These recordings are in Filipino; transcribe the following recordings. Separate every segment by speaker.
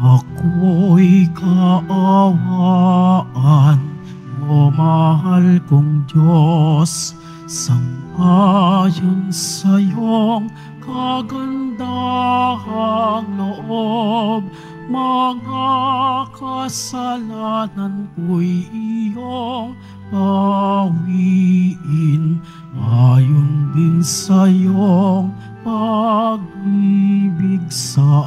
Speaker 1: Ako'y kaawaan mo, mahal kong Diyos, sang-ayon sa iyong kagandahang loob. Mga kasalanan ko'y iyong pawiin, ayon din sa iyong pag-ibig sa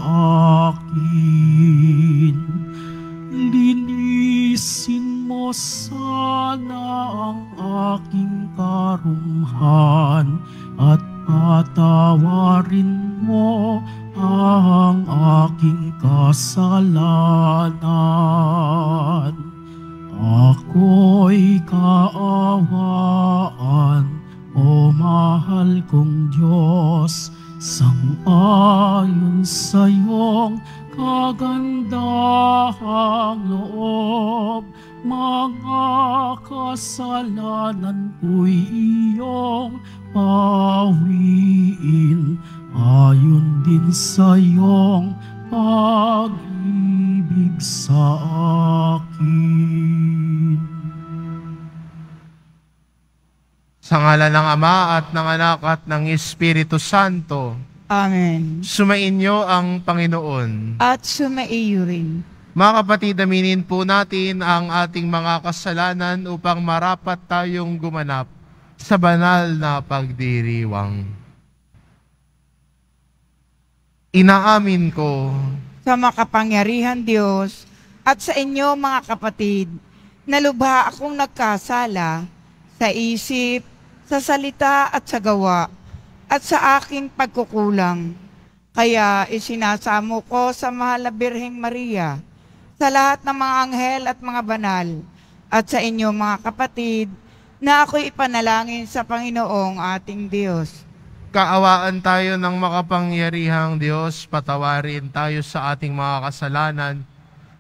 Speaker 1: akin. Linisin mo sana ang aking karumhan at patawarin mo ang aking kasalanan. Ako'y kaawaan, o mahal kong Diyos, sang-ayon sa iyong kagandahang loob. Mga kasalanan ko'y iyong pawiin, ayon din sa iyong pag-ibig sa akin.
Speaker 2: Sa ngalan ng Ama at ng Anak at ng Espiritu Santo.
Speaker 3: Amen.
Speaker 2: Sumainyo ang Panginoon.
Speaker 3: At sumaiyo rin.
Speaker 2: Mga kapatid, aminin po natin ang ating mga kasalanan upang marapat tayong gumanap sa banal na pagdiriwang. Inaamin ko
Speaker 3: Sa makapangyarihan Diyos at sa inyo mga kapatid, na lubha akong nagkasala sa isip, sa salita at sa gawa, at sa aking pagkukulang. Kaya isinasamo ko sa mahal na Birheng Maria, sa lahat ng mga anghel at mga banal, at sa inyo mga kapatid, na ako'y ipanalangin sa Panginoong ating Diyos.
Speaker 2: kaawaan tayo ng makapangyarihang Diyos, patawarin tayo sa ating mga kasalanan,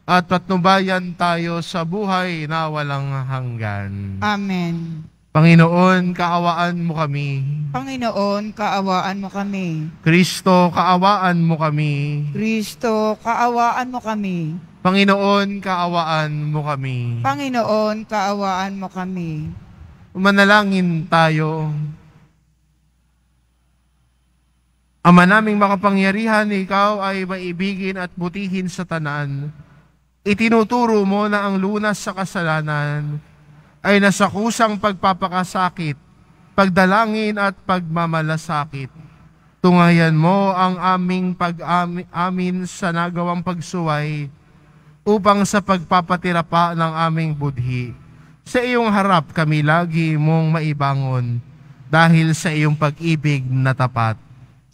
Speaker 2: at patnubayan tayo sa buhay na walang hanggan.
Speaker 3: Amen.
Speaker 2: Panginoon, kaawaan mo kami.
Speaker 3: Panginoon, kaawaan mo kami.
Speaker 2: Kristo, kaawaan mo kami.
Speaker 3: Kristo, kaawaan mo kami.
Speaker 2: Panginoon, kaawaan mo kami.
Speaker 3: Panginoon, kaawaan mo kami.
Speaker 2: Manalangin tayo. Ama naming makapangyarihan, ikaw ay maibigin at butihin sa tanan. Itinuturo mo na ang lunas sa kasalanan ay nasa kusang pagpapakasakit, pagdalangin at pagmamalasakit. Tungayan mo ang aming pag-amin sa nagawang pagsuway upang sa pagpapatira pa ng aming budhi. Sa iyong harap kami lagi mong maibangon dahil sa iyong pag-ibig na tapat.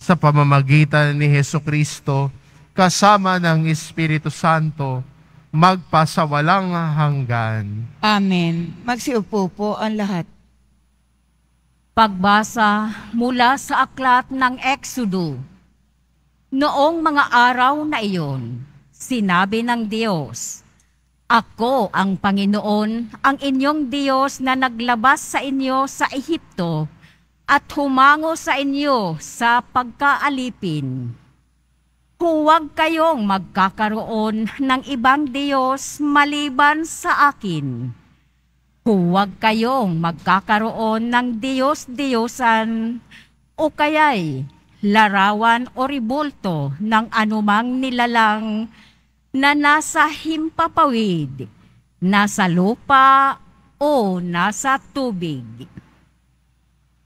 Speaker 2: Sa pamamagitan ni Hesukristo, kasama ng Espiritu Santo, magpasawalang hanggan.
Speaker 3: Amen. Magsiupo po ang lahat.
Speaker 4: Pagbasa mula sa aklat ng Exodo. Noong mga araw na iyon, sinabi ng Diyos, "Ako ang Panginoon, ang inyong Diyos na naglabas sa inyo sa Ehipto at humango sa inyo sa pagkaalipin. Huwag kayong magkakaroon ng ibang Diyos maliban sa akin. Huwag kayong magkakaroon ng Diyos-Diyosan o kaya'y larawan o ribulto ng anumang nilalang na nasa himpapawid, nasa lupa o nasa tubig.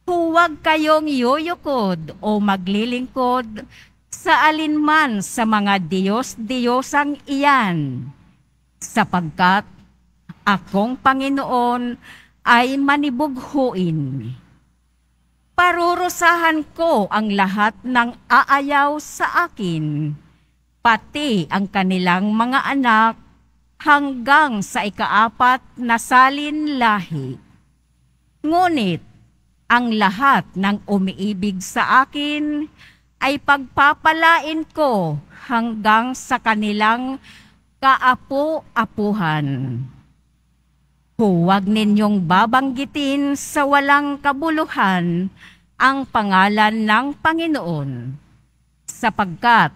Speaker 4: Huwag kayong yuyukod o maglilingkod sa alinman sa mga Diyos-Diyosang iyan, sapagkat akong Panginoon ay manibughuin. Parurusahan ko ang lahat ng aayaw sa akin, pati ang kanilang mga anak hanggang sa ikaapat na salin lahi. Ngunit ang lahat ng umiibig sa akin ay pagpapalain ko hanggang sa kanilang kaapu-apuhan. Huwag ninyong babanggitin sa walang kabuluhan ang pangalan ng Panginoon, sapagkat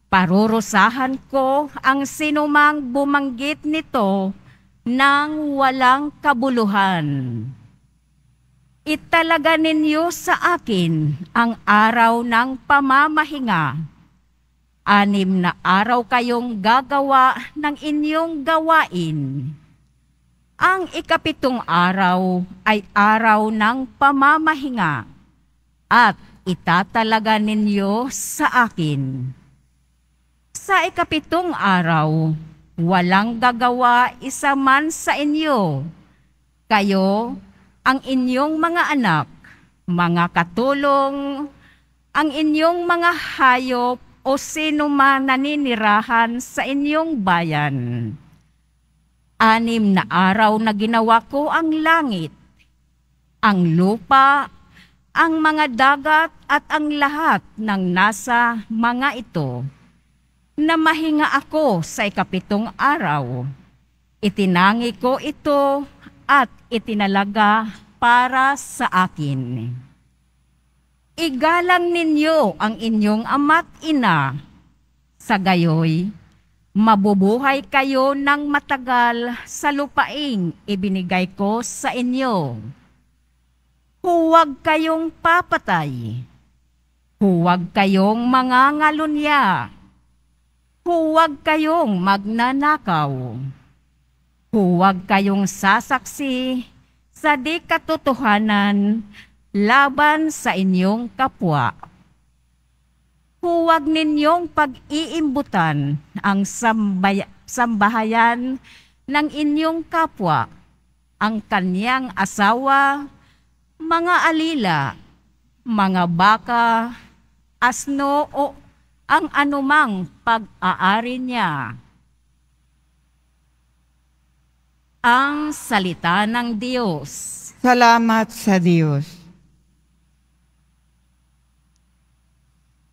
Speaker 4: Parurusahan ko ang sinumang bumanggit nito ng walang kabuluhan. Italaga ninyo sa akin ang araw ng pamamahinga. 6 na araw kayong gagawa ng inyong gawain. Ang 7 araw ay araw ng pamamahinga at itatalaga ninyo sa akin. Sa 7 araw, walang gagawa isa man sa inyo. Kayo, ang inyong mga anak, mga katulong, ang inyong mga hayop o sino man naninirahan sa inyong bayan. 6 na araw na ginawa ko ang langit, ang lupa, ang mga dagat at ang lahat ng nasa mga ito. Na mahinga ako sa 7 araw. Itinangi ko ito at itinalaga para sa akin. Igalang ninyo ang inyong ama't ina. Sa gayoy, mabubuhay kayo ng matagal sa lupaing ibinigay ko sa inyo. Huwag kayong papatay. Huwag kayong mangangalunya. Huwag kayong magnanakaw. Huwag kayong sasaksi sa di katotohanan laban sa inyong kapwa. Huwag ninyong pag-iimbutan ang sambahayan ng inyong kapwa, ang kanyang asawa, mga alila, mga baka, asno o ang anumang pag-aari niya. Ang salita ng Diyos.
Speaker 3: Salamat sa Diyos.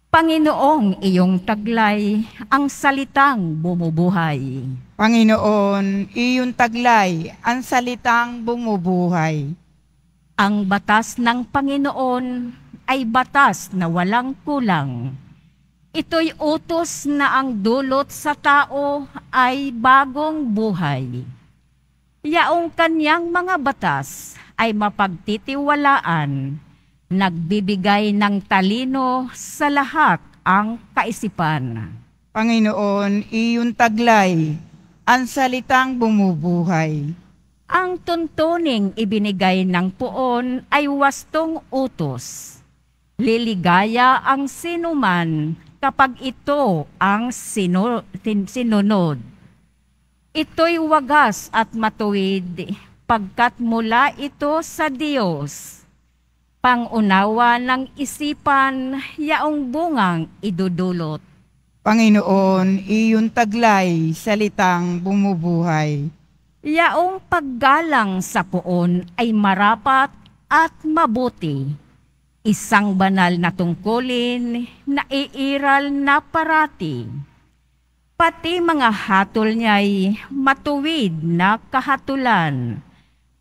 Speaker 4: Panginoong iyong taglay, ang salitang bumubuhay.
Speaker 3: Panginoon, iyong taglay, ang salitang bumubuhay.
Speaker 4: Ang batas ng Panginoon ay batas na walang kulang. Ito'y utos na ang dulot sa tao ay bagong buhay. Yaong kanyang mga batas ay mapagtitiwalaan, nagbibigay ng talino sa lahat ang kaisipan.
Speaker 3: Panginoon, iyong taglay, ang salitang bumubuhay.
Speaker 4: Ang tuntuning ibinigay ng puon ay wastong utos. Liligaya ang sinuman kapag ito ang sinunod. Ito'y wagas at matuwid, pagkat mula ito sa Diyos. Pangunawa ng isipan, yaong bungang idudulot.
Speaker 3: Panginoon, iyong taglay, salitang bumubuhay.
Speaker 4: Yaong paggalang sa puon ay marapat at mabuti. Isang banal na tungkulin na iiral na parati. Pati mga hatol niya'y matuwid na kahatulan.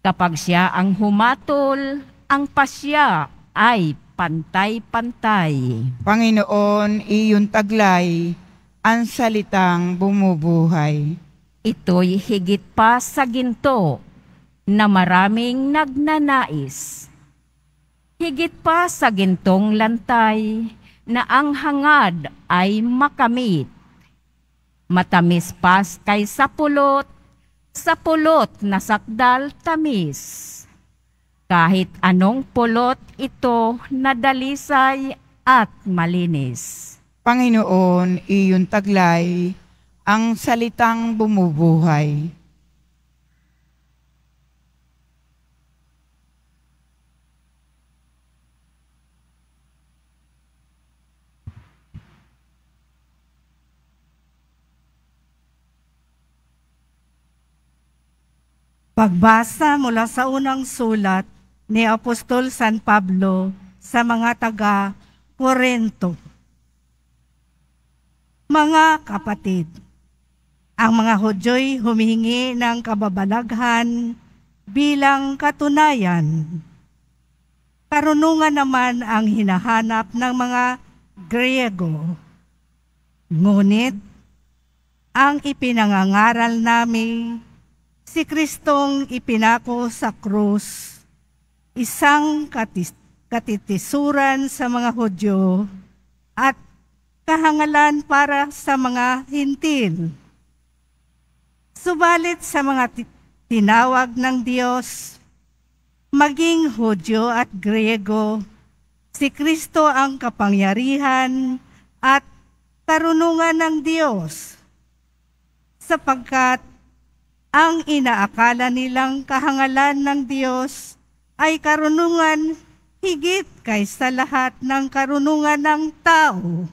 Speaker 4: Kapag siya ang humatol, ang pasya ay pantay-pantay.
Speaker 3: Panginoon, iyong taglay, ang salitang bumubuhay.
Speaker 4: Ito'y higit pa sa ginto na maraming nagnanais. Higit pa sa gintong lantay na ang hangad ay makamit. Matamis pa kay sa pulot na sakdal tamis. Kahit anong pulot ito na dalisay at malinis.
Speaker 3: Panginoon, iyong taglay, ang salitang bumubuhay.
Speaker 5: Pagbasa mula sa unang sulat ni Apostol San Pablo sa mga taga-Korinto. Mga kapatid, ang mga Hudyo'y humihingi ng kababalaghan bilang katunayan. Karunungan naman ang hinahanap ng mga Griego. Ngunit, ang ipinangangaral namin, si Kristong ipinako sa krus, isang katitisuran sa mga Hudyo at kahangalan para sa mga Hintil. Subalit sa mga tinawag ng Diyos, maging Hudyo at Griego, si Kristo ang kapangyarihan at karunungan ng Diyos, sapagkat ang inaakala nilang kahangalan ng Diyos ay karunungan higit kaysa lahat ng karunungan ng tao.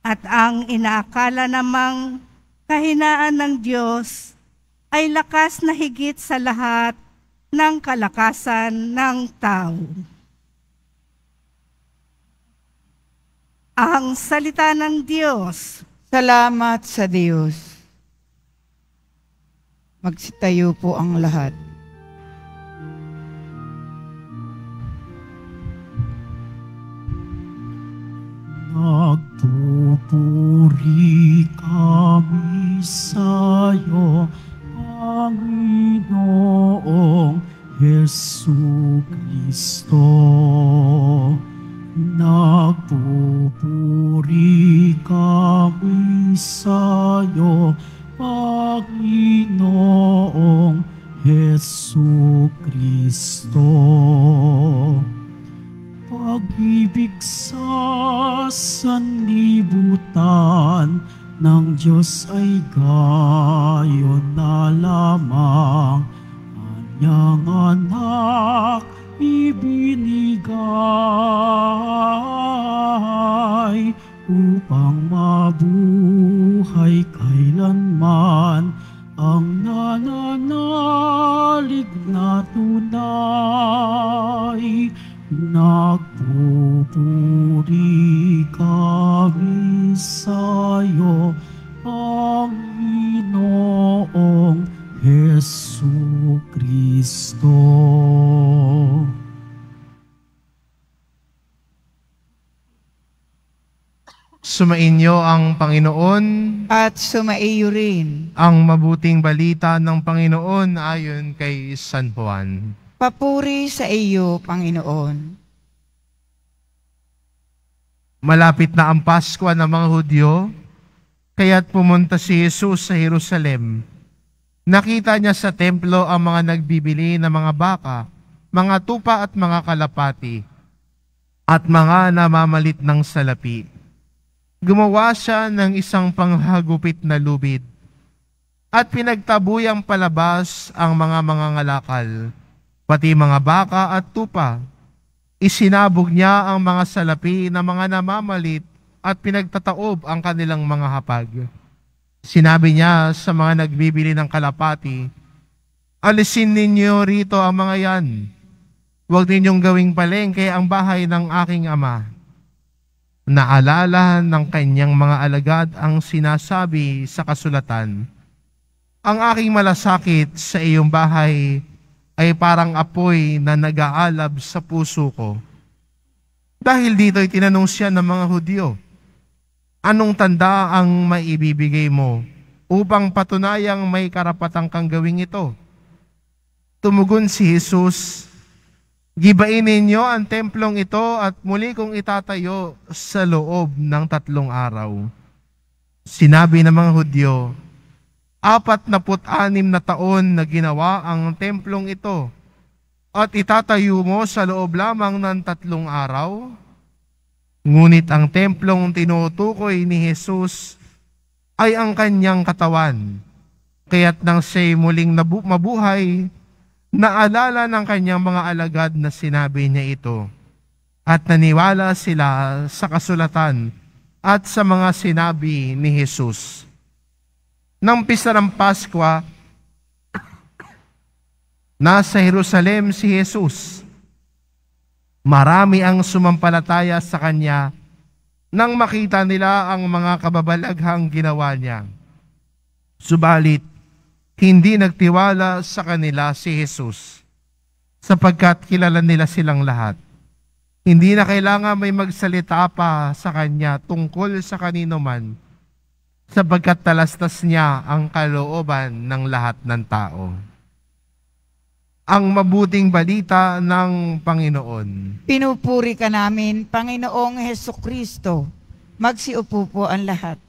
Speaker 5: At ang inaakala namang kahinaan ng Diyos ay lakas na higit sa lahat ng kalakasan ng tao. Ang salita ng Diyos.
Speaker 3: Salamat sa Diyos. Magsitayo po ang lahat.
Speaker 1: Nagpupuri kami sa'yo, Panginoong Jesucristo. Nagpupuri kami sa'yo, Panginoong Jesucristo. Pag-ibig sa sanlibutan ng Diyos ay gayon na lamang, Kanyang anak ibinigay upang mabuhay kailanman ang nananalig na tunay. Nagpupuri kami sa'yo, Panginoong Jesucristo.
Speaker 2: Sumainyo ang Panginoon
Speaker 3: At sumaiyo rin.
Speaker 2: ang mabuting balita ng Panginoon ayon kay San Juan.
Speaker 3: Papuri sa iyo, Panginoon.
Speaker 2: Malapit na ang Pasko ng mga Hudyo, kaya't pumunta si Jesus sa Jerusalem. Nakita niya sa templo ang mga nagbibili ng mga baka, mga tupa at mga kalapati, at mga namamalit ng salapi. Gumawa siya ng isang panghagupit na lubid, at pinagtabuyang palabas ang mga mangangalakal, pati mga baka at tupa. Isinabog niya ang mga salapi na mga namamalit at pinagtataob ang kanilang mga hapag. Sinabi niya sa mga nagbibili ng kalapati, "Alisin ninyo rito ang mga yan. Huwag ninyong gawing palengke ang bahay ng aking ama." Naalala ng kanyang mga alagad ang sinasabi sa kasulatan, "Ang aking malasakit sa iyong bahay ay parang apoy na nag-aalab sa puso ko." Dahil dito'y tinanong siya ng mga Hudyo, "Anong tanda ang maibibigay mo upang patunayang may karapatang kang gawing ito?" Tumugon si Jesus, "Gibain ninyo ang templong ito at muli kong itatayo sa loob ng 3 araw." Sinabi ng mga Hudyo, 46 na taon na ginawa ang templong ito, at itatayo mo sa loob lamang ng 3 araw? Ngunit ang templong tinutukoy ni Jesus ay ang kanyang katawan. Kaya't nang siya'y muling mabuhay, naalala ng kanyang mga alagad na sinabi niya ito, at naniwala sila sa kasulatan at sa mga sinabi ni Jesus. Nang pista ng Paskwa, nasa Jerusalem si Jesus. Marami ang sumampalataya sa kanya nang makita nila ang mga kababalaghang ginawa niya. Subalit, hindi nagtiwala sa kanila si Jesus, sapagkat kilala nila silang lahat. Hindi na kailangan may magsalita pa sa kanya tungkol sa kanino man, sapagkat talastas niya ang kalooban ng lahat ng tao. Ang mabuting balita ng Panginoon.
Speaker 3: Pinupuri ka namin, Panginoong Hesukristo. Magsiupo po ang lahat.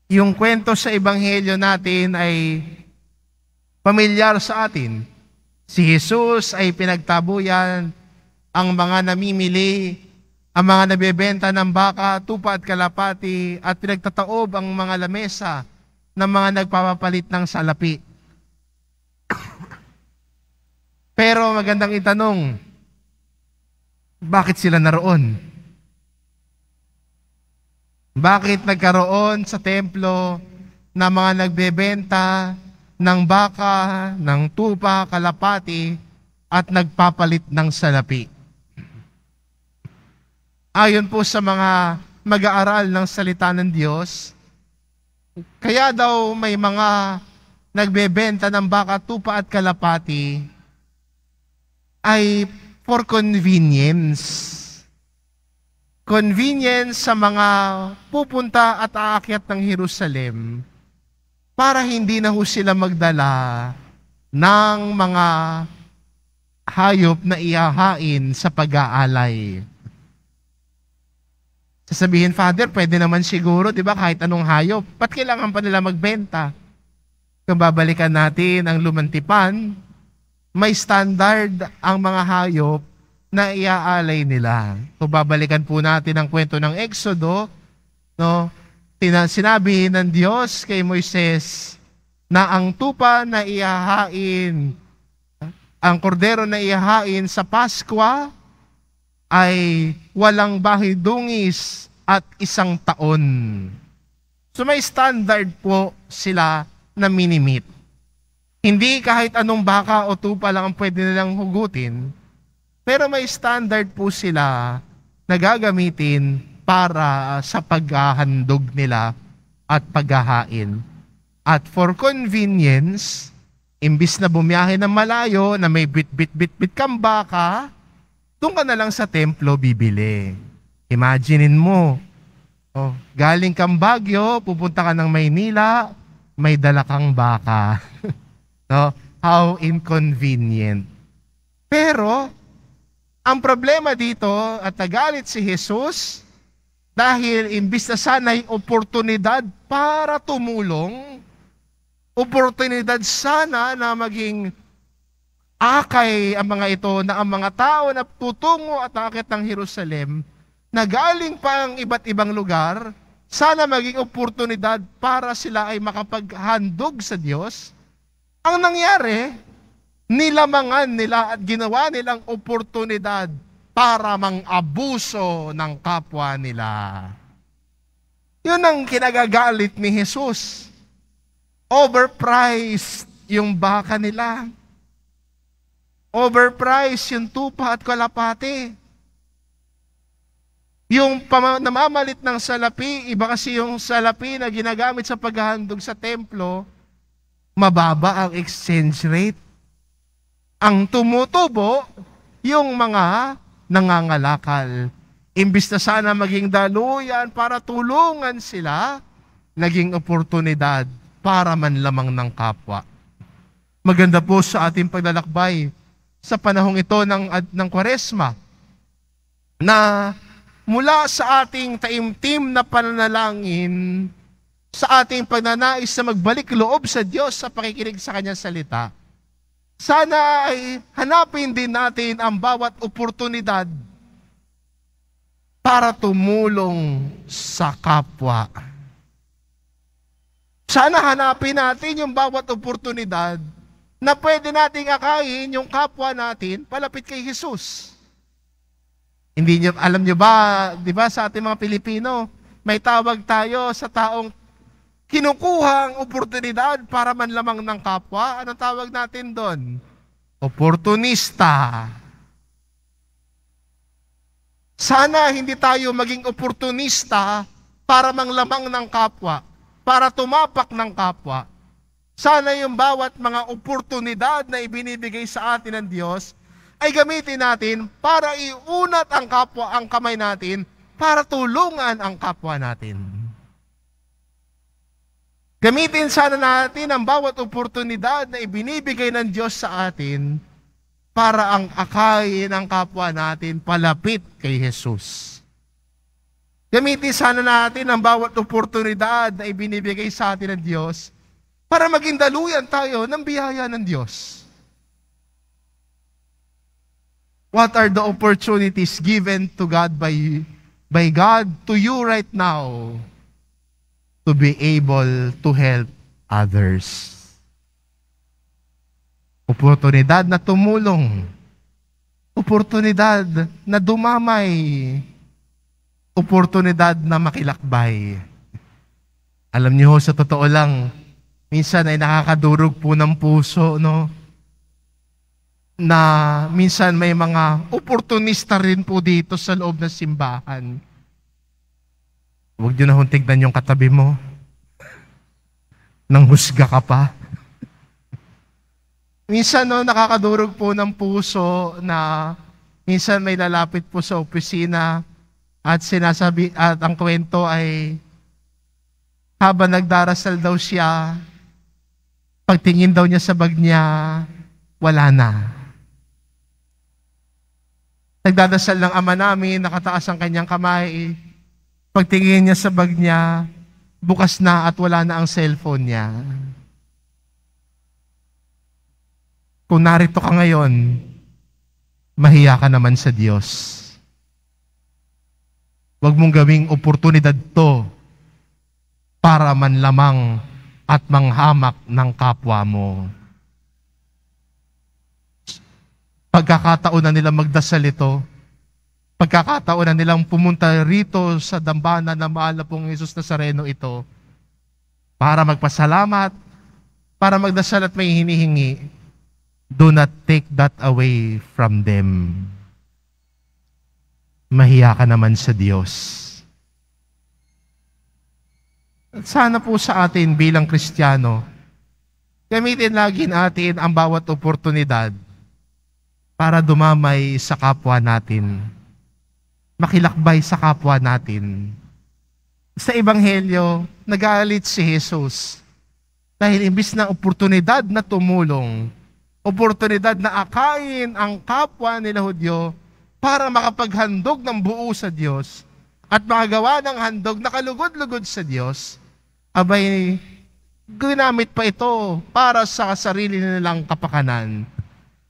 Speaker 2: Yung kwento sa Ebanghelyo natin ay pamilyar sa atin. Si Jesus ay pinagtabuyan ang mga namimili, ang mga nabebenta ng baka, tupa at kalapati, at pinagtataob ang mga lamesa ng mga nagpapapalit ng salapi. Pero magandang itanong, bakit sila naroon? Bakit nagkaroon sa templo na mga nagbebenta ng baka, ng tupa, kalapati, at nagpapalit ng salapi? Ayon po sa mga mag-aaral ng salita ng Diyos, kaya daw may mga nagbebenta ng baka, tupa at kalapati ay for convenience. Convenience sa mga pupunta at aakyat ng Jerusalem para hindi na ho sila magdala ng mga hayop na ihahain sa pag-aalay. Sasabihin, Father, pwede naman siguro, di ba, kahit anong hayop. Ba't kailangan pa nila magbenta? Kung babalikan natin ang lumantipan, may standard ang mga hayop na iaalay nila. Kung babalikan po natin ang kwento ng Exodo, no, sinabi ng Diyos kay Moises na ang tupa na ihahain, ang kordero na ihahain sa Paskwa ay walang bahidungis at 1 taon. So may standard po sila na minimit. Hindi kahit anong baka o tupa lang ang pwede nilang hugutin, pero may standard po sila na gagamitin para sa paghahandog nila at paghahain. At for convenience, imbis na bumiyahe ng malayo na may bit kang baka, doon ka na lang sa templo bibili. Imaginein mo, galing kang Baguio, pupunta ka ng Maynila, may dala kang baka. No? How inconvenient. Pero, ang problema dito at nagalit si Jesus dahil imbis na sana'y oportunidad para tumulong, oportunidad sana na maging akay ang mga ito na ang mga tao na tutungo at aakit ng Jerusalem na galing pa ang iba't ibang lugar, sana maging oportunidad para sila ay makapaghandog sa Diyos. Ang nangyari, nilamangan nila at ginawa nilang oportunidad para mang-abuso ng kapwa nila. Yun ang kinagagalit ni Jesus. Overpriced yung baka nila. Overpriced yung tupa at kalapati. Yung namamalit ng salapi, iba kasi yung salapi na ginagamit sa paghahandog sa templo, mababa ang exchange rate. Ang tumutubo, yung mga nangangalakal. Imbis na sana maging daluyan para tulungan sila, naging oportunidad para manlamang ng kapwa. Maganda po sa ating paglalakbay sa panahong ito ng Kwaresma na mula sa ating taimtim na pananalangin, sa ating pagnanais na magbalik loob sa Diyos sa pakikinig sa Kanyang salita, sana ay hanapin din natin ang bawat oportunidad para tumulong sa kapwa. Sana hanapin natin yung bawat oportunidad na pwede nating akayin yung kapwa natin palapit kay Jesus. Hindi niyo, alam niyo ba, di ba sa ating mga Pilipino, may tawag tayo sa taong kinukuha ang oportunidad para manlamang ng kapwa. Anong tawag natin doon? Oportunista. Sana hindi tayo maging oportunista para manglamang ng kapwa, para tumapak ng kapwa. Sana yung bawat mga oportunidad na ibinibigay sa atin ng Diyos ay gamitin natin para iunat ang kamay natin para tulungan ang kapwa natin. Gamitin sana natin ang bawat oportunidad na ibinibigay ng Diyos sa atin para ang akayin ang kapwa natin palapit kay Jesus. Gamitin sana natin ang bawat oportunidad na ibinibigay sa atin ng Diyos para maging daluyan tayo ng biyaya ng Diyos. What are the opportunities given to God by God to you right now to be able to help others? Oportunidad na tumulong, oportunidad na dumamay, oportunidad na makilakbay. Alam niyo, sa totoo lang, minsan ay nakakadurog po ng puso, no? Na minsan may mga oportunista rin po dito sa loob ng simbahan. Huwag niyo na tignan yung katabi mo. Nang husga ka pa. Minsan, no, nakakadurog po ng puso na minsan may lalapit po sa opisina at sinasabi, at ang kwento ay habang nagdarasal daw siya, pagtingin daw niya sa bag niya, wala na. Nagdadasal ng ama namin, nakataas ang kanyang kamay, pagtingin niya sa bag niya, bukas na at wala na ang cellphone niya. Kung narito ka ngayon, mahiya ka naman sa Diyos. Huwag mong gawing oportunidad to para man lamang at manghamak ng kapwa mo. Pagkakataon na nilang magdasal ito, pagkakataon na nilang pumunta rito sa dambana na mahal na pong Jesus Nazareno ito, para magpasalamat, para magdasal at may hinihingi, do not take that away from them. Mahiya ka naman sa Diyos. At sana po sa atin bilang Kristiyano, gamitin lagi natin ang bawat oportunidad para dumamay sa kapwa natin, makilakbay sa kapwa natin. Sa Ebanghelyo, nagalit si Jesus dahil imbis na oportunidad na tumulong, oportunidad na akayin ang kapwa nila Hudyo para makapaghandog ng buo sa Diyos at makagawa ng handog na kalugod-lugod sa Diyos, abay, ginamit pa ito para sa sarili nilang kapakanan.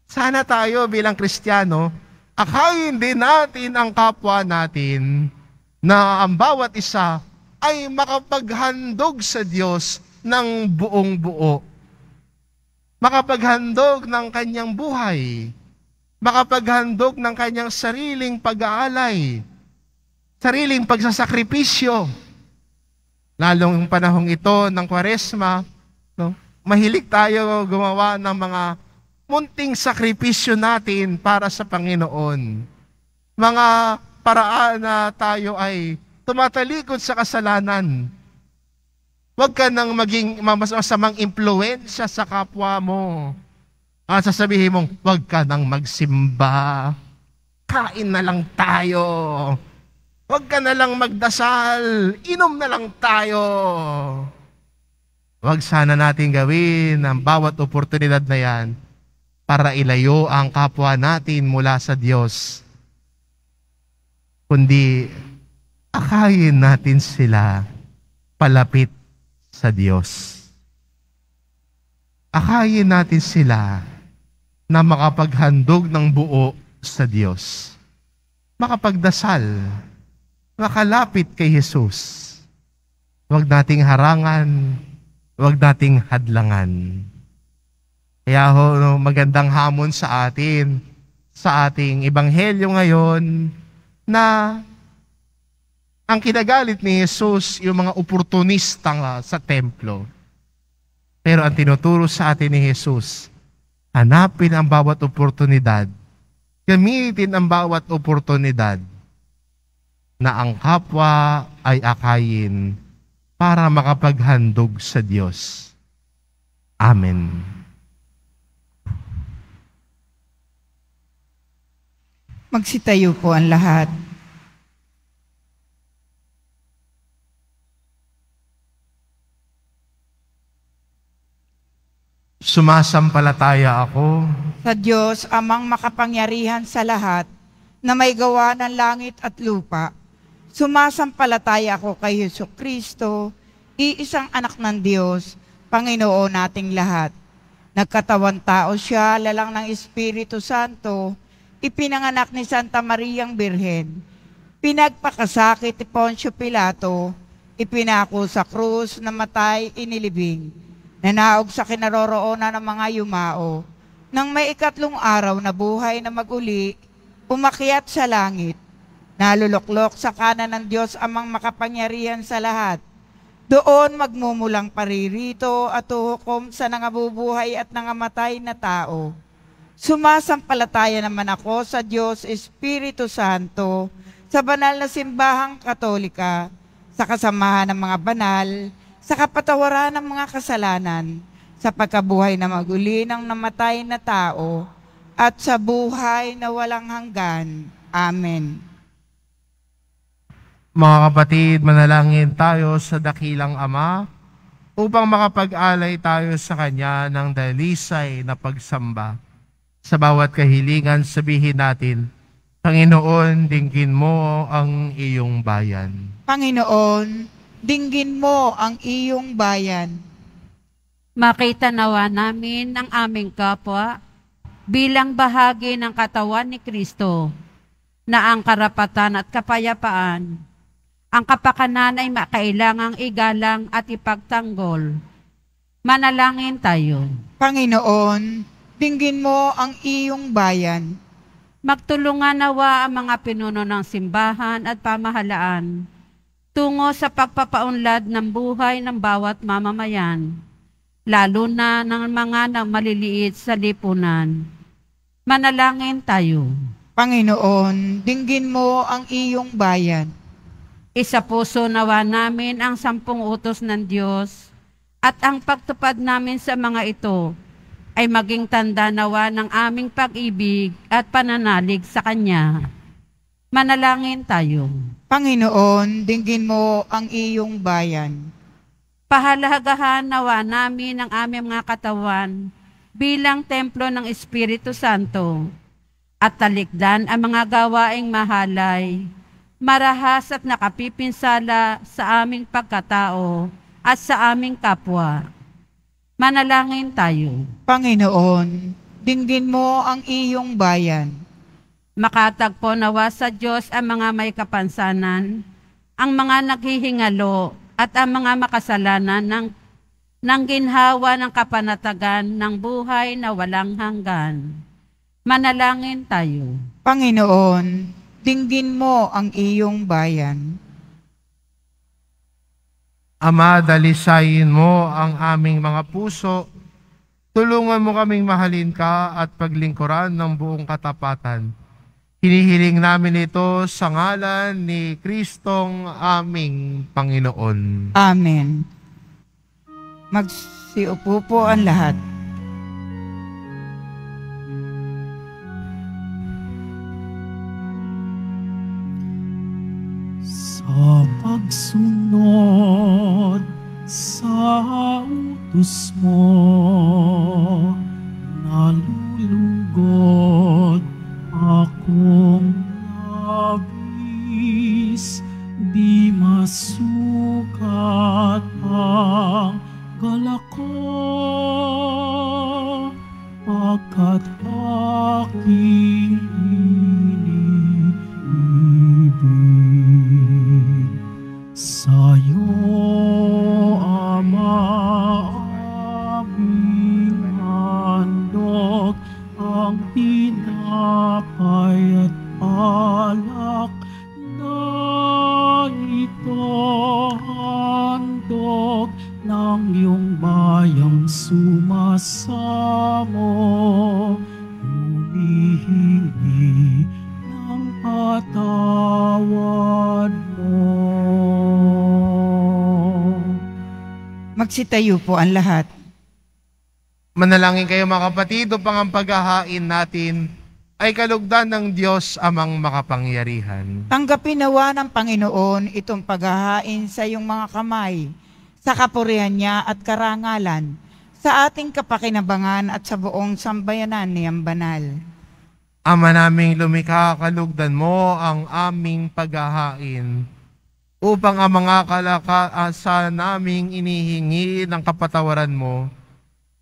Speaker 2: Sana tayo bilang Kristiyano, akayin din natin ang kapwa natin na ang bawat isa ay makapaghandog sa Diyos ng buong buo. Makapaghandog ng kanyang buhay, makapaghandog ng kanyang sariling pag-aalay, sariling pagsasakripisyo. Lalong yung panahong ito ng Kwaresma, no, mahilig tayo gumawa ng mga munting sakripisyo natin para sa Panginoon. Mga paraan na tayo ay tumatalikod sa kasalanan. Huwag ka nang maging masamang impluensya sa kapwa mo. At sasabihin mong, huwag ka nang magsimba. Kain na lang tayo. Huwag ka na lang magdasal. Inom na lang tayo. Huwag sana natin gawin ang bawat oportunidad na yan para ilayo ang kapwa natin mula sa Diyos. Kundi, akayin natin sila palapit sa Diyos. Akayin natin sila na makapaghandog ng buo sa Diyos. Makapagdasal, makalapit kay Jesus. Huwag nating harangan, huwag nating hadlangan. Kaya magandang hamon sa atin, sa ating ebanghelyo ngayon, na ang kinagalit ni Jesus, yung mga oportunista sa templo. Pero ang tinuturo sa atin ni Jesus, hanapin ang bawat oportunidad, gamitin ang bawat oportunidad na ang kapwa ay akayin para makapaghandog sa Diyos. Amen.
Speaker 3: Magsitayo po ang lahat.
Speaker 2: Sumasampalataya ako
Speaker 3: Sa Diyos, amang makapangyarihan sa lahat, na may gawa ng langit at lupa. Sumasampalataya ako kay Jesucristo, iisang anak ng Diyos, Panginoon nating lahat. Nagkatawan tao siya, lalang ng Espiritu Santo, ipinanganak ni Santa Mariang Birhen. Pinagpakasakit ni Poncio Pilato, ipinako sa krus, namatay, inilibing. Nanaog sa kinaroroonan ng mga yumao. Nang may ikatlong araw na buhay na maguli, umakyat sa langit. Naluluklok sa kanan ng Diyos amang makapangyarihan sa lahat. Doon magmumulang paririto at huhukom sa nangabubuhay at nangamatay na tao. Sumasampalataya naman ako sa Diyos Espiritu Santo, sa banal na simbahang Katolika, sa kasamahan ng mga banal, sa kapatawaran ng mga kasalanan, sa pagkabuhay na maguli ng namatay na tao, at sa buhay na walang hanggan. Amen.
Speaker 2: Mga kapatid, manalangin tayo sa dakilang Ama upang makapag-alay tayo sa Kanya ng dalisay na pagsamba. Sa bawat kahilingan, sabihin natin, Panginoon, dinggin mo ang iyong bayan.
Speaker 3: Panginoon, dinggin mo ang iyong bayan.
Speaker 6: Makita nawa namin ang aming kapwa bilang bahagi ng katawan ni Kristo, na ang karapatan at kapayapaan, ang kapakanan ay makailangang igalang at ipagtanggol. Manalangin tayo.
Speaker 3: Panginoon, dinggin mo ang iyong bayan.
Speaker 6: Magtulungan nawa ang mga pinuno ng simbahan at pamahalaan tungo sa pagpapaunlad ng buhay ng bawat mamamayan, lalo na ng mga maliliit sa lipunan. Manalangin tayo.
Speaker 3: Panginoon, dinggin mo ang iyong bayan.
Speaker 6: Isa puso nawa namin ang 10 utos ng Diyos at ang pagtupad namin sa mga ito ay maging tanda nawa ng aming pag-ibig at pananalig sa Kanya. Manalangin tayo.
Speaker 3: Panginoon, dinggin mo ang iyong bayan.
Speaker 6: Pahalagahan nawa namin ang aming mga katawan bilang templo ng Espiritu Santo at talikdan ang mga gawaing mahalay, marahas at nakapipinsala sa aming pagkatao at sa aming kapwa. Manalangin tayo.
Speaker 3: Panginoon, dinggin mo ang iyong bayan.
Speaker 6: Makatagpo nawa sa Diyos ang mga may kapansanan, ang mga naghihingalo at ang mga makasalanan ng ginhawa ng kapanatagan ng buhay na walang hanggan. Manalangin tayo.
Speaker 3: Panginoon, dinggin mo ang iyong bayan.
Speaker 2: Ama, dalisayin mo ang aming mga puso. Tulungan mo kaming mahalin ka at paglingkuran ng buong katapatan. Hinihiling namin ito sa ngalan ni Kristong aming Panginoon.
Speaker 3: Amen. Magsiupo po ang lahat.
Speaker 1: Sa pagsunod sa utos mo, nalulugod akong labis, di masukat ang galak ko, pagkat aking iniibig. Sa'yo, Ama, aming handog ang tinapay at alak na ito, handog ng iyong bayang sumasamo, humihingi ng patawad mo.
Speaker 3: Magsitayo po ang lahat.
Speaker 2: Manalangin kayo mga kapatid upang ang paghahain natin ay kalugdan ng Diyos amang makapangyarihan.
Speaker 3: Tanggapin nawa ng Panginoon itong paghahain sa iyong mga kamay, sa kapurihan niya at karangalan, sa ating kapakinabangan at sa buong sambayanan niyang banal.
Speaker 2: Ama naming lumikha, kalugdan mo ang aming paghahain upang ang mga kalakasan naming inihingi ng kapatawaran mo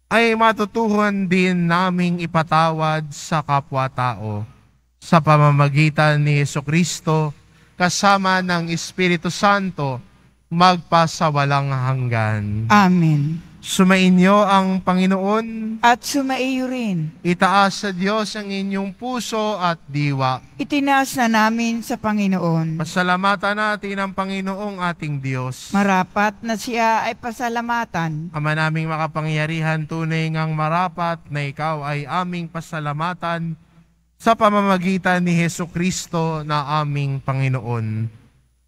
Speaker 2: ay matutuhan din naming ipatawad sa kapwa-tao sa pamamagitan ni Jesucristo kasama ng Espiritu Santo magpasawalang hanggan.
Speaker 3: Amen.
Speaker 2: Sumainyo ang Panginoon.
Speaker 3: At sumaiyo rin.
Speaker 2: Itaas sa Diyos ang inyong puso at diwa.
Speaker 3: Itinaas na namin sa Panginoon.
Speaker 2: Pasalamatan natin ang Panginoong ating Diyos.
Speaker 3: Marapat na siya ay pasalamatan.
Speaker 2: Ama naming makapangyarihan, tunay ngang marapat na ikaw ay aming pasalamatan sa pamamagitan ni Jesucristo na aming Panginoon.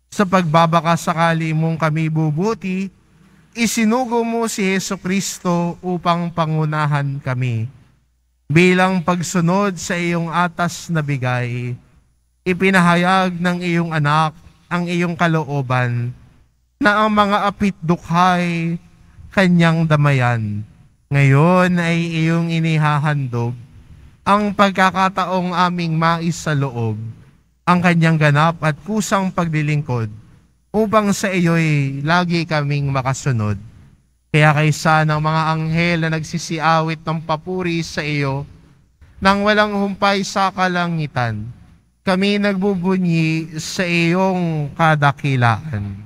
Speaker 2: Sa pagbabakasakali mong kami bubuti, isinugo mo si Jesucristo upang pangunahan kami. Bilang pagsunod sa iyong atas na bigay, ipinahayag ng iyong anak ang iyong kalooban na ang mga apitdukhay kanyang damayan. Ngayon ay iyong inihahandog ang pagkakataong aming maisaloob, ang kanyang ganap at kusang paglilingkod, upang sa iyo'y lagi kaming makasunod. Kaya kaysa ng mga anghel na nagsisiawit ng papuri sa iyo, nang walang humpay sa kalangitan, kami nagbubunyi sa iyong kadakilaan.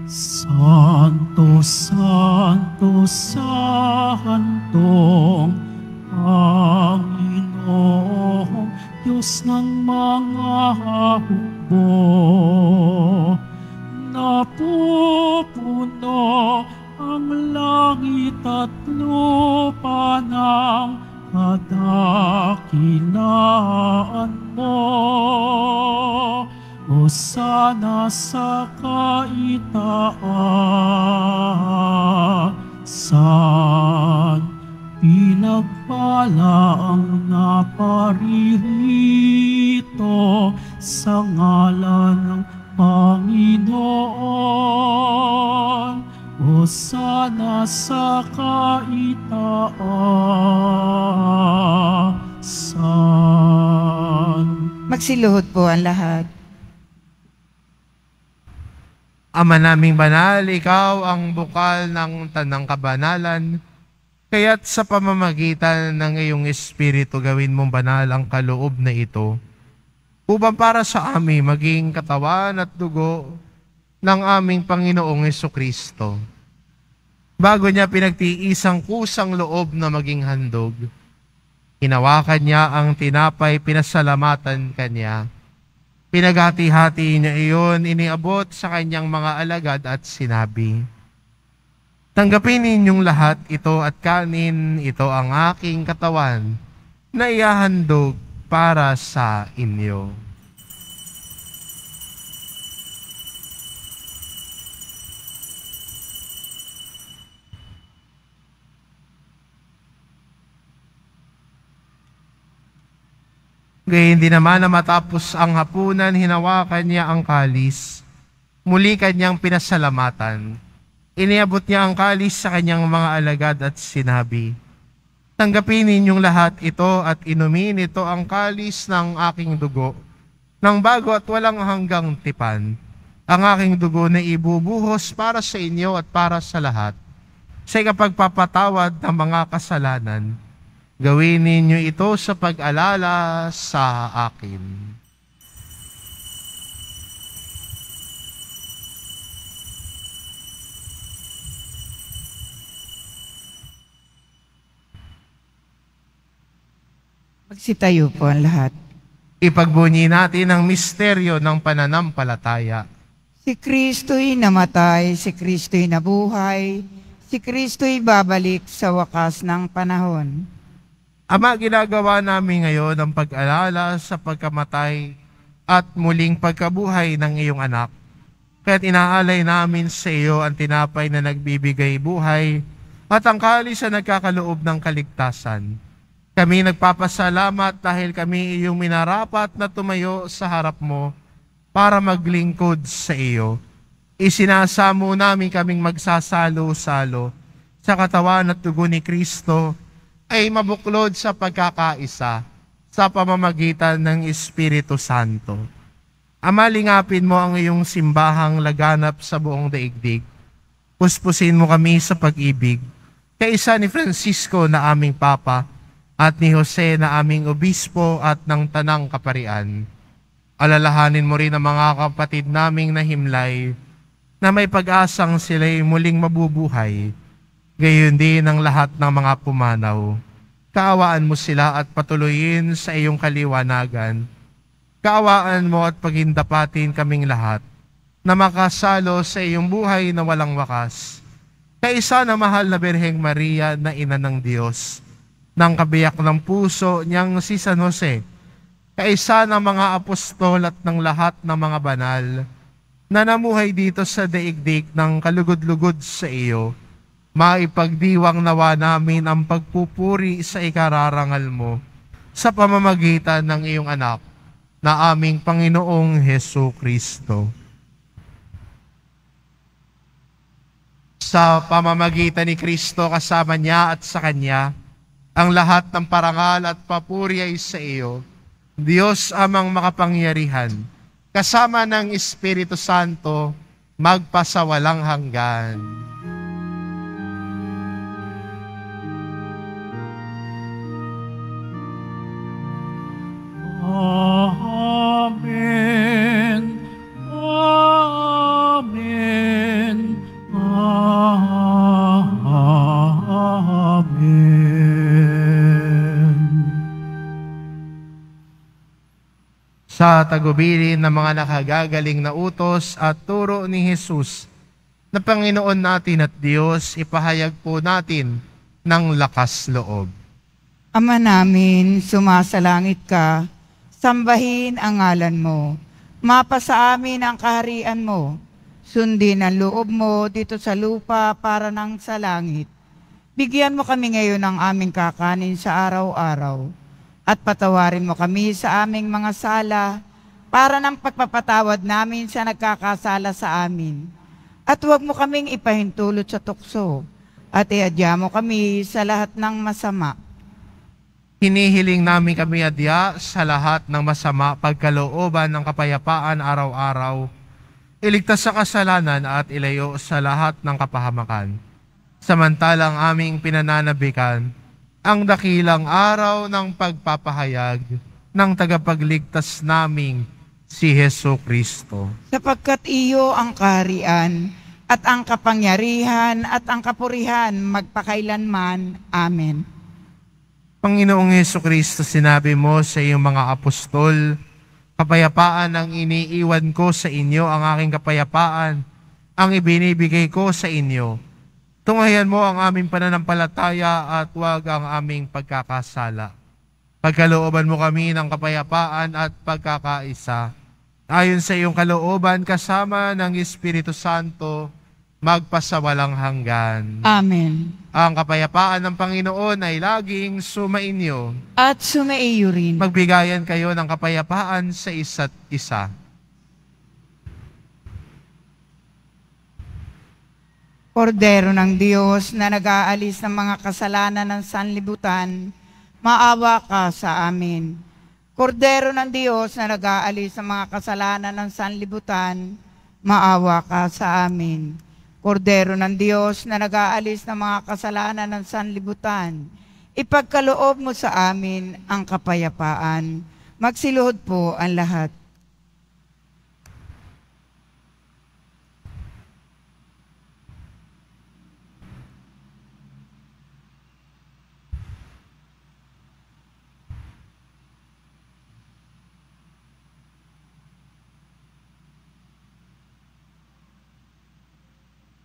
Speaker 1: Santo, Santo, Santong Panginoong Diyos ng mga hukbo, napupuno ang langit at lupa ng kadakilaan mo. Hosana sa kaitaasan, pinagpala ang naparirito sa ngalan ng Panginoon. Hosana sa kaitaasan.
Speaker 3: Magsiluhod po ang lahat.
Speaker 2: Ama naming banal, ikaw ang bukal ng tanang kabanalan, kaya't sa pamamagitan ng iyong Espiritu gawin mong banal ang kaloob na ito, upang para sa amin maging katawan at dugo ng aming Panginoong Jesucristo. Bago niya pinagtiisang kusang loob na maging handog, hinawakan niya ang tinapay, pinasalamatan kanya. Pinaghati-hati niya iyon, iniabot sa kanyang mga alagad at sinabi, "Tanggapin ninyong lahat ito at kanin, ito ang aking katawan na ihahandog para sa inyo." Gayun din naman na matapos ang hapunan, hinawakan niya ang kalis. Muli kanyang pinasalamatan. Iniabot niya ang kalis sa kanyang mga alagad at sinabi, "Tanggapin ninyong lahat ito at inumin ito ang kalis ng aking dugo, ng bago at walang hanggang tipan. Ang aking dugo na ibubuhos para sa inyo at para sa lahat, sa ikapagpapatawad ng mga kasalanan. Gawin ninyo ito sa pag-alala sa akin."
Speaker 3: Magsitayo po ang lahat.
Speaker 2: Ipagbunyi natin ang misteryo ng pananampalataya.
Speaker 3: Si Kristo'y namatay, si Kristo'y nabuhay, si Kristo'y babalik sa wakas ng panahon.
Speaker 2: Ama, ginagawa namin ngayon ang pag-alala sa pagkamatay at muling pagkabuhay ng iyong anak. Kaya't inaalay namin sa iyo ang tinapay na nagbibigay buhay at ang kalis na nagkakaloob ng kaligtasan. Kami nagpapasalamat dahil kami iyong minarapat na tumayo sa harap mo para maglingkod sa iyo. Isinasamo namin kaming magsasalo-salo sa katawan at dugo ni Kristo ay mabuklod sa pagkakaisa sa pamamagitan ng Espiritu Santo. Ama, lingapin mo ang iyong simbahang laganap sa buong daigdig. Puspusin mo kami sa pag-ibig, kaisa ni Francisco na aming Papa at ni Jose na aming Obispo at ng Tanang Kaparian. Alalahanin mo rin ang mga kapatid naming nahimlay na may pag-asang sila'y muling mabubuhay, gayon din ang lahat ng mga pumanaw. Kaawaan mo sila at patuloyin sa iyong kaliwanagan. Kaawaan mo at pagindapatin kaming lahat na makasalo sa iyong buhay na walang wakas. Kaisa na mahal na Birheng Maria na Ina ng Diyos, ng kabiyak ng puso niyang si San Jose, kaisa ng mga apostol at ng lahat ng mga banal na namuhay dito sa daigdig ng kalugod-lugod sa iyo, maipagdiwang nawa namin ang pagpupuri sa ikararangal mo sa pamamagitan ng iyong anak na aming Panginoong Hesu Kristo. Sa pamamagitan ni Kristo kasama niya at sa Kanya, ang lahat ng parangal at papuri ay sa iyo, Diyos amang makapangyarihan, kasama ng Espiritu Santo, magpasawalang hanggan.
Speaker 1: Amen. Amen. Amen.
Speaker 2: Sa tagubilin ng mga nakagagaling na utos at turo ni Jesus na Panginoon natin at Diyos, ipahayag po natin ng lakas loob.
Speaker 3: Ama namin, sumasalangit ka, sambahin ang ngalan mo. Mapasa amin ang kaharian mo. Sundin ang loob mo dito sa lupa para nang sa langit. Bigyan mo kami ngayon ng aming kakanin sa araw-araw. At patawarin mo kami sa aming mga sala para ng pagpapatawad namin sa nagkakasala sa amin. At huwag mo kaming ipahintulot sa tukso at iadya mo kami sa lahat ng masama.
Speaker 2: Hinihiling namin kami adya sa lahat ng masama pagkalooban ng kapayapaan araw-araw, iligtas sa kasalanan at ilayo sa lahat ng kapahamakan. Samantalang aming pinananabikan ang dakilang araw ng pagpapahayag ng tagapagligtas naming si Hesu Kristo.
Speaker 3: Sapagkat iyo ang kaharian at ang kapangyarihan at ang kapurihan magpakailanman. Amen.
Speaker 2: Panginoong Hesu Kristo, sinabi mo sa iyong mga apostol, kapayapaan ang iniiwan ko sa inyo, ang aking kapayapaan ang ibinibigay ko sa inyo. Tunghayan mo ang aming pananampalataya at huwag ang aming pagkakasala. Pagkalooban mo kami ng kapayapaan at pagkakaisa. Ayon sa iyong kalooban kasama ng Espiritu Santo, magpasawalang hanggan.
Speaker 3: Amen.
Speaker 2: Ang kapayapaan ng Panginoon ay laging sumainyo.
Speaker 3: At sumaiyo rin.
Speaker 2: Magbigayan kayo ng kapayapaan sa isa't isa.
Speaker 3: Kordero ng Diyos na nag-aalis ng mga kasalanan ng sanlibutan, maawa ka sa amin. Kordero ng Diyos na nag-aalis ng mga kasalanan ng sanlibutan, maawa ka sa amin. Kordero ng Diyos na nag-aalis ng mga kasalanan ng sanlibutan, ipagkaloob mo sa amin ang kapayapaan. Magsiluhod po ang lahat.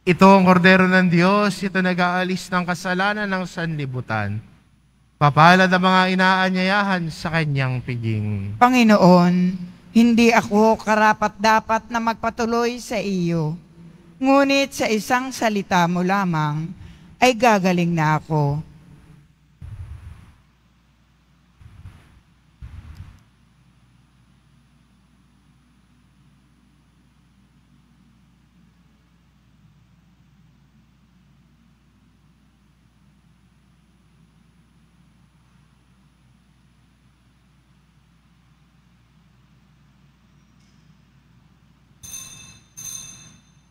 Speaker 2: Ito ang kordero ng Diyos, ito nag-aalis ng kasalanan ng sanlibutan. Papalad ang mga inaanyayahan sa kanyang piging.
Speaker 3: Panginoon, Hindi ako karapat-dapat na magpatuloy sa iyo. Ngunit sa isang salita mo lamang ay gagaling na ako.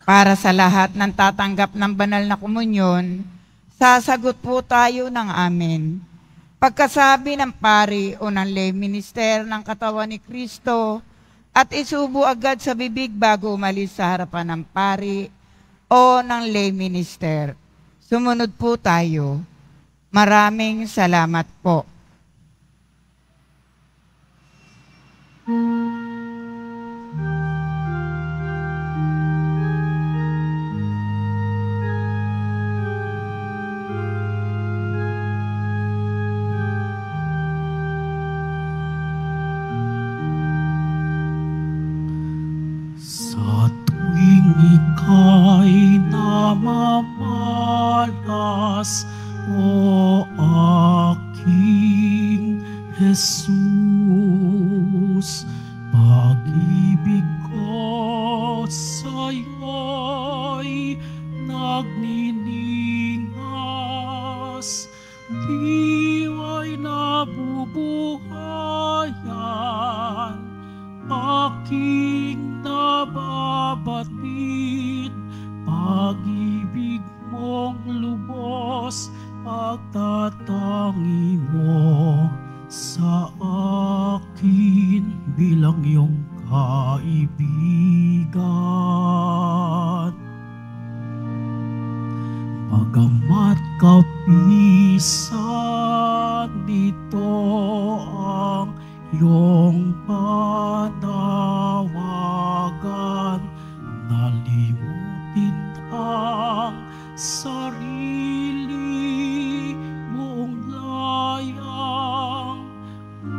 Speaker 3: Para sa lahat ng tatanggap ng banal na komunyon, sasagot po tayo ng amen. Pagkasabi ng pari o ng lay minister ng katawan ni Kristo at isubo agad sa bibig bago umalis sa harapan ng pari o ng lay minister. Sumunod po tayo. Maraming salamat po.
Speaker 1: Sa tuwing ika'y namamalas, o aking Jesus, pag-ibig ko sa'yo'y nagniningas, diwa'y nabubuhayan, aking nababatid, pag-ibig mong lubos, pagtatangi mo sa akin bilang iyong kaibigan. Bagamat kapisan dito ang iyong panawagan, nalimutin ang sarili mong layang,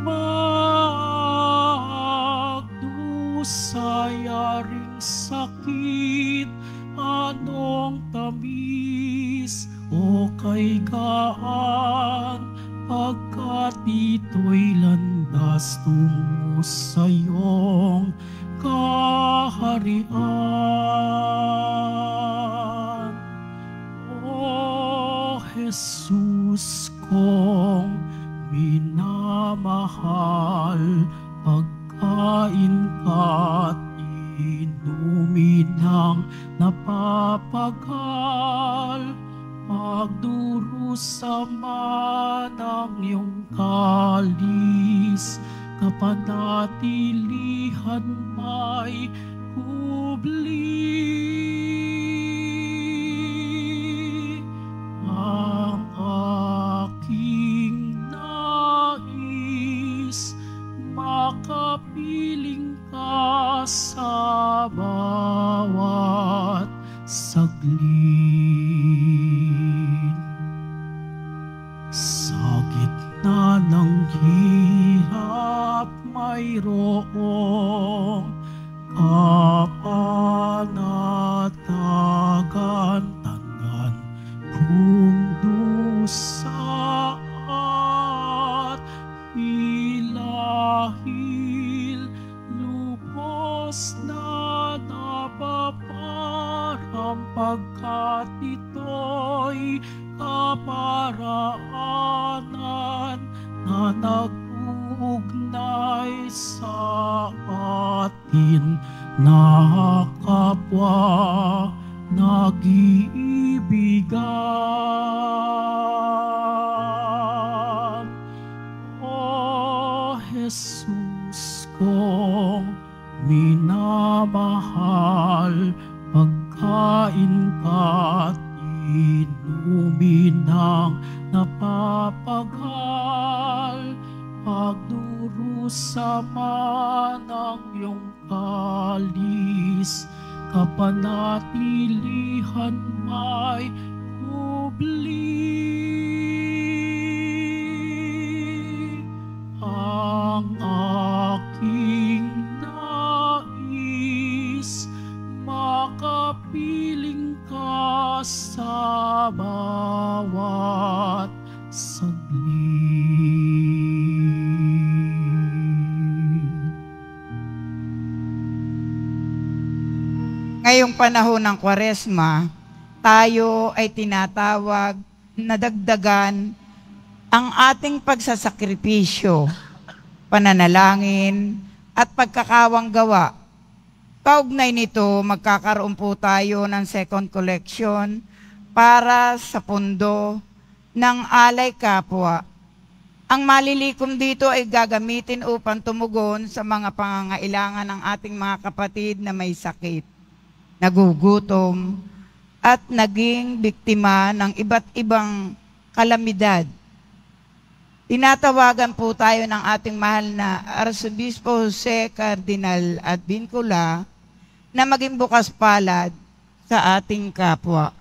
Speaker 1: magdusayaring sakit, anong tamis o kay gaan, pagkat ito'y landas tungo sa iyong kaharian. O Jesus kong minamahal, pagkain ka't inumin ng napapagal, pagdurusama ng iyong kalis, kapanatilihan may kubli. Ang aking nais, makapiling ka sa bawat saglit. Sa gitna ng hirap mayroong kapanatagan, tangan kung dusa at hilahil, lubos na napaparang, pagkat ito'y kaparaanan na nag-uugnay sa atin na kapwa nag-iibigan. O Jesus kong minamahal, pagkain ka't inumin ng napapagal, pagdurusama ng iyong kalis, kapanatilihan may kubli. Ang aking
Speaker 3: panahon ng Kwaresma, tayo ay tinatawag na dagdagan ang ating pagsasakripisyo, pananalangin, at pagkakawang gawa. Kaugnay nito, magkakaroon po tayo ng second collection para sa pundo ng alay kapwa. Ang malilikom dito ay gagamitin upang tumugon sa mga pangangailangan ng ating mga kapatid na may sakit, nagugutom, at naging biktima ng iba't ibang kalamidad. Tinatawagan po tayo ng ating mahal na Arsobispo Jose Cardinal Advincula na maging bukas palad sa ating kapwa.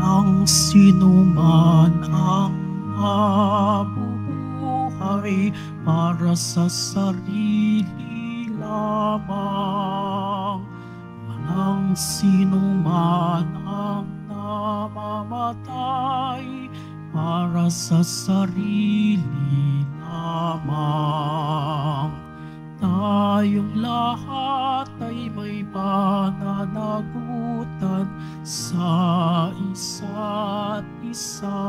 Speaker 1: Walang sinuman ang mabubuhay para sa sarili lamang. Walang sinuman ang namamatay para sa sarili lamang. Tayong lahat ay may pananagutan sa isa't isa.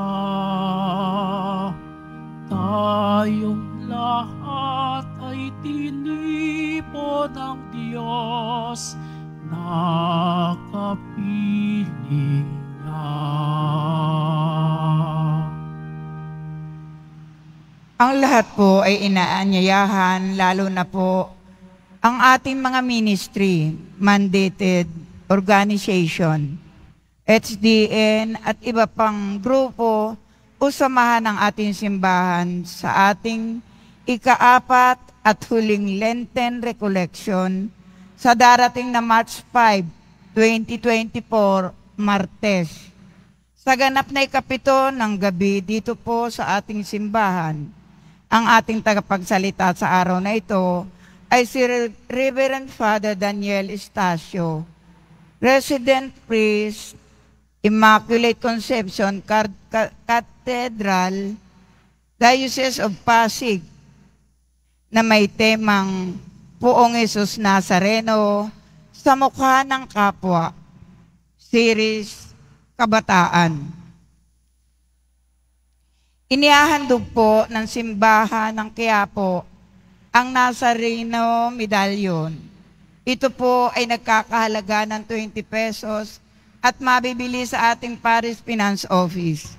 Speaker 1: Tayong lahat ay tinipon ng Diyos na kapiling niya.
Speaker 3: Ang lahat po ay inaanyayahan, lalo na po ang ating mga ministry, mandated organization, HDN at iba pang grupo o samahan ng ating simbahan sa ating ika-4 at huling Lenten Recollection sa darating na March 5, 2024, Martes. Sa ganap na ika-7 ng gabi dito po sa ating simbahan, ang ating tagapagsalita sa araw na ito ay si Reverend Father Daniel Estacio, Resident Priest, Immaculate Conception Cathedral, Diocese of Pasig, na may temang Poong Jesus Nazareno sa mukha ng kapwa, series Kabataan. Inihahandog po ng simbahan ng Quiapo ang Nazareno Medallion. Ito po ay nagkakahalaga ng 20 pesos at mabibili sa ating Parish Finance Office.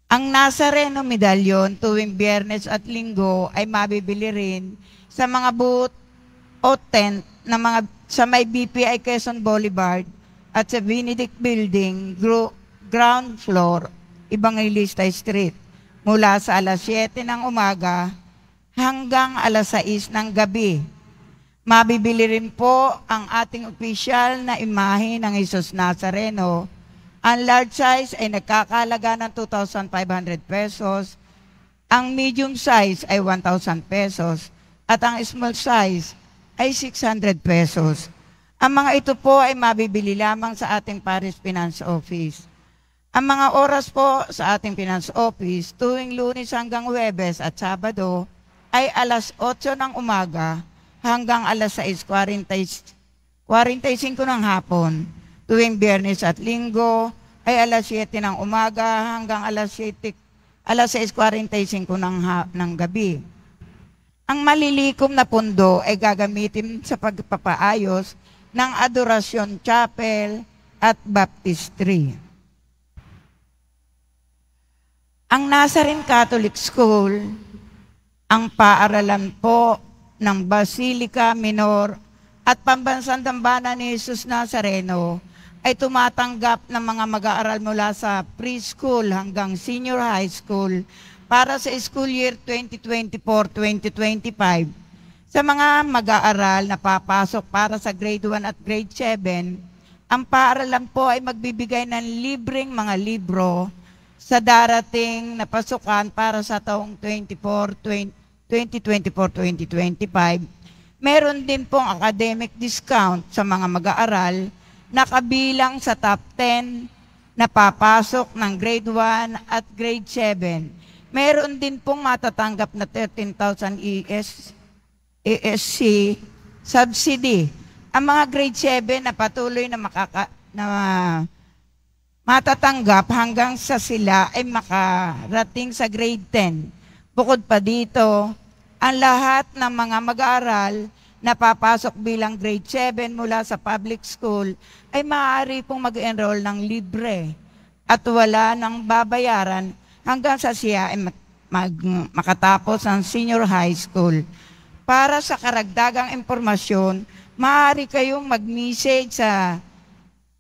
Speaker 3: Ang Nazareno Medallion tuwing Biyernes at Linggo ay mabibili rin sa mga booth o tent na sa may BPI Quezon Boulevard at sa Benedict Building, ground floor, Evangelista Street, mula sa alas 7 ng umaga hanggang alas 6 ng gabi. Mabibili rin po ang ating opisyal na imahe ng Jesus Nazareno. Ang large size ay nagkakahalaga ng 2,500 pesos, ang medium size ay 1,000 pesos, at ang small size ay 600 pesos. Ang mga ito po ay mabibili lamang sa ating Parish Finance Office. Ang mga oras po sa ating Finance Office tuwing Lunes hanggang Huwebes at Sabado ay alas 8 ng umaga hanggang alas 6:45 ng hapon. Tuwing Biyernes at Linggo ay alas 7 ng umaga hanggang alas 6:45 ng gabi. Ang malilikom na pundo ay gagamitin sa pagpapaayos ng Adorasyon Chapel at Baptistry. Ang Nazarene Catholic School, ang paaralan po ng Basilica Minor at Pambansang Dambana ni Jesus Nazareno, ay tumatanggap ng mga mag-aaral mula sa preschool hanggang senior high school para sa school year 2024-2025. Sa mga mag-aaral na papasok para sa grade 1 at grade 7, ang paaralan po ay magbibigay ng libreng mga libro sa darating na pasukan para sa taong 2024-2025. Meron din pong academic discount sa mga mag-aaral na kabilang sa top 10 na papasok ng grade 1 at grade 7. Meron din pong matatanggap na 13,000 ESC subsidy. Ang mga grade 7 na patuloy na matatanggap hanggang sa sila ay makarating sa grade 10. Bukod pa dito, ang lahat ng mga mag-aaral na papasok bilang grade 7 mula sa public school ay maaari pong mag-enroll ng libre at wala nang babayaran hanggang sa siya ay makatapos ng senior high school. Para sa karagdagang impormasyon, maaari kayong mag-message sa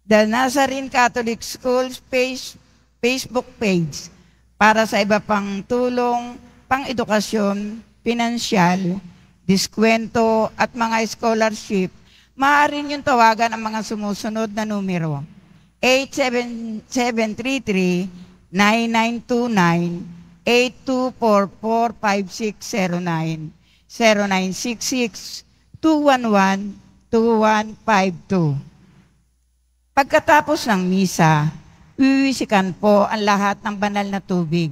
Speaker 3: The Nazarene Catholic Schools Facebook page para sa iba pang tulong, pang-edukasyon, pinansyal, diskwento at mga scholarship. Maaari niyong tawagan ang mga sumusunod na numero: 8733-9929, 8244-5609, 0966-211-2152. Pagkatapos ng misa, wiwisikan po ang lahat ng banal na tubig.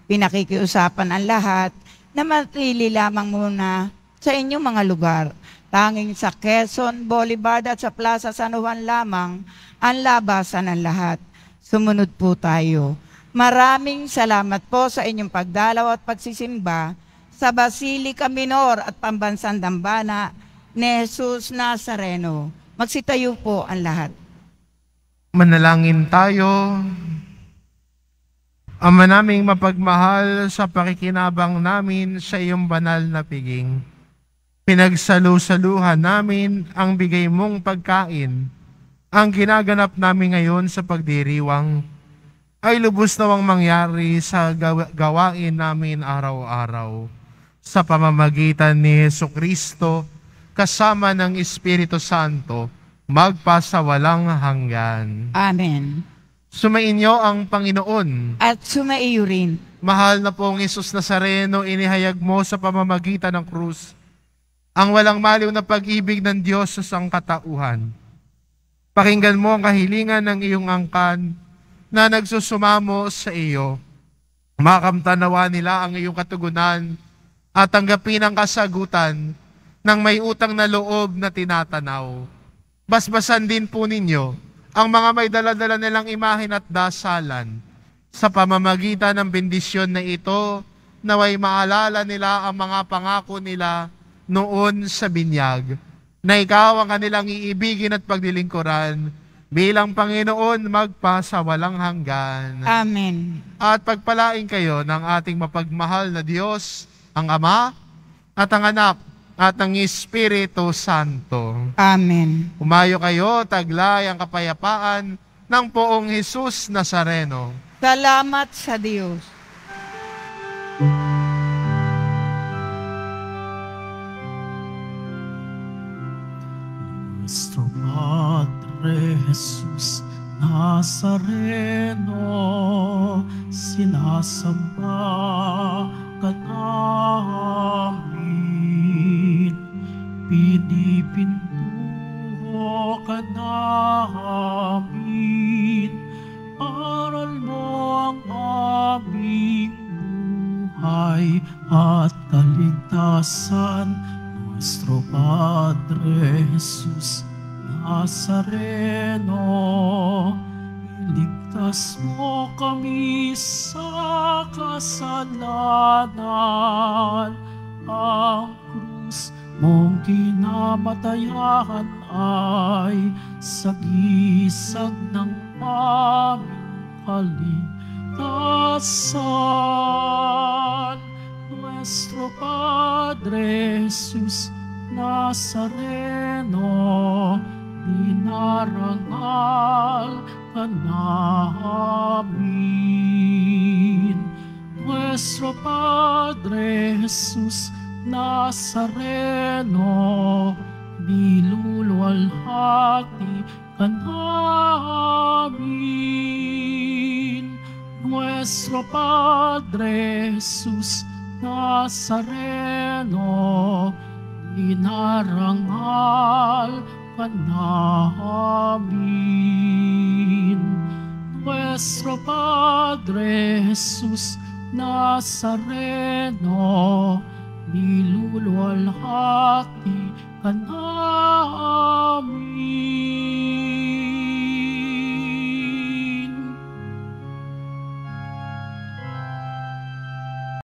Speaker 3: Pinakikiusapan ang lahat na matili lamang muna sa inyong mga lugar. Tanging sa Quezon Boulevard at sa Plaza San Juan lamang ang labasan ng lahat. Sumunod po tayo. Maraming salamat po sa inyong pagdalaw at pagsisimba sa Basilica Minor at Pambansang Dambana ni Jesus Nazareno. Magsitayo po ang lahat.
Speaker 2: Manalangin tayo. Ama naming mapagmahal, sa pakikinabang namin sa iyong banal na piging, pinagsalu-saluhan namin ang bigay mong pagkain. Ang ginaganap namin ngayon sa pagdiriwang ay lubos nawang mangyari sa gawain namin araw-araw. Sa pamamagitan ni Jesucristo, kasama ng Espiritu Santo, magpasawalang hanggan.
Speaker 3: Amen.
Speaker 2: Sumainyo ang Panginoon.
Speaker 3: At sumaiyo rin.
Speaker 2: Mahal na pong Jesus Nazareno, inihayag mo sa pamamagitan ng krus ang walang maliw na pag-ibig ng Diyos sa sangkatauhan. Pakinggan mo ang kahilingan ng iyong angkan na nagsusumamo sa iyo. Makamtanawa nila ang iyong katugunan at tanggapin ang kasagutan ng may utang na loob na tinatanaw. Basbasan din po ninyo ang mga may dala-dala nilang imahen at dasalan. Sa pamamagitan ng bendisyon na ito, naway maalala nila ang mga pangako nila noon sa binyag, na ikaw ang kanilang iibigin at pagdilingkuran bilang Panginoon magpasawalang hanggan.
Speaker 3: Amen.
Speaker 2: At pagpalain kayo ng ating mapagmahal na Diyos, ang Ama at ang Anak at ang Espiritu Santo.
Speaker 3: Amen.
Speaker 2: Umayo kayo, taglay ang kapayapaan ng poong Jesus Nazareno.
Speaker 3: Salamat sa Diyos.
Speaker 1: Nuestro Padre Jesus Nazareno, sinasamba ka namin, pinipintuho ka namin, aral mo ang aming buhay at kaligtasan. Nuestro Padre Jesus Nazareno, iligtas mo kami sa kasalanan. Ang krus mong kinamatayan ay sagisag ng aming kaligtasan. Nuestro Padre Jesus Nazareno, dinarangal ka namin. Nuestro Padre Jesus Nazareno, niluluwalhati ka namin. Nuestro Padre Jesus Nazareno, dinarangal ka namin. nuestro Padre Jesus Nazareno, niluluwalhati ka namin.